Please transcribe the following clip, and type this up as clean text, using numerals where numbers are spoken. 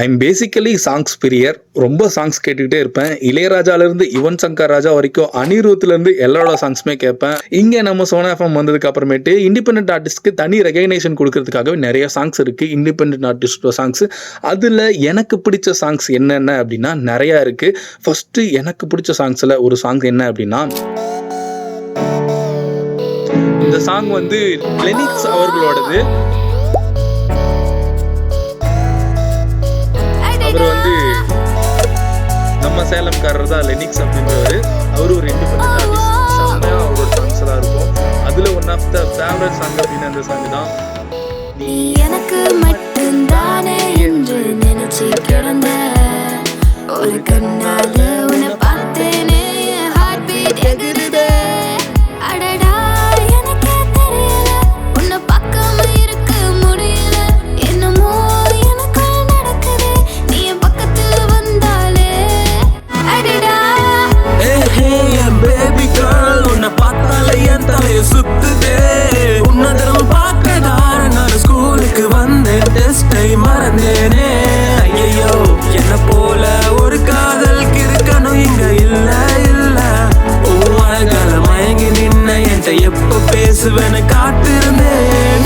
I'm basically songs பிரியர். ரொம்ப songs கேட்டுக்கிட்டே இருப்பேன். இளையராஜாலேருந்து யுவன் சங்கர் ராஜா வரைக்கும், அனிருத்லேருந்து எல்லாரோட சாங்ஸுமே கேட்பேன். இங்கே நம்ம சோனா எஃப்எம் வந்ததுக்கு அப்புறமேட்டு இண்டிபெண்டன்ட் ஆர்டிஸ்ட்க்கு தனி ரெகக்னேஷன் கொடுக்கறதுக்காகவே நிறைய சாங்ஸ் இருக்குது, இண்டிபெண்டன்ட் ஆர்டிஸ்டோட சாங்ஸ். அதில் எனக்கு பிடிச்ச சாங்ஸ் என்னென்ன அப்படின்னா நிறையா இருக்குது. ஃபஸ்ட்டு எனக்கு பிடிச்ச சாங்ஸில் ஒரு சாங் என்ன அப்படின்னா, இந்த சாங் வந்து லெனிக்ஸ் அவர்களோடது. அவர் வந்து நம்ம சேலம்காரர் தான் லெனிக்ஸ் அப்படின்றவர். அவரு ஒரு இண்டிபெண்டன்ட் ஆர்டிஸ்ட். செம்மையாக அவரோட சாங்ஸ் எல்லாம் இருக்கும். அதில் one of the favourite song அப்படின்னு அந்த சாங் தான். நீ எனக்கு மட்டும்தானே என்று நினைச்சு கிடந்த ஒரு கண்ணால உன்னை பார்த்தேனே, ஹார்ட் பீட் எகுறுதே. அடடா எனக்கே தெரியல, உன்னை பார்க்காம இருக்க முடியல. என்னமோ எனக்கு நடக்குது நீ என் பக்கத்துல வந்தாலே. அடடா என் பேபி கேர்ள், உன்னை பார்த்தாலே என் தலைய சுத்துதே. உன்னதரம் பார்க்கதார நான் ஸ்கூலுக்கு வந்தேன், டெஸ்டை மறந்தேனே. ஐயோ என்ன போல ஒரு காதல் கிறுக்கணும் இங்க இல்ல இல்ல. அழகால மயங்கி நின்ன என்கிட்ட எப்ப பேசுவேன்னு காத்திருந்தேன்.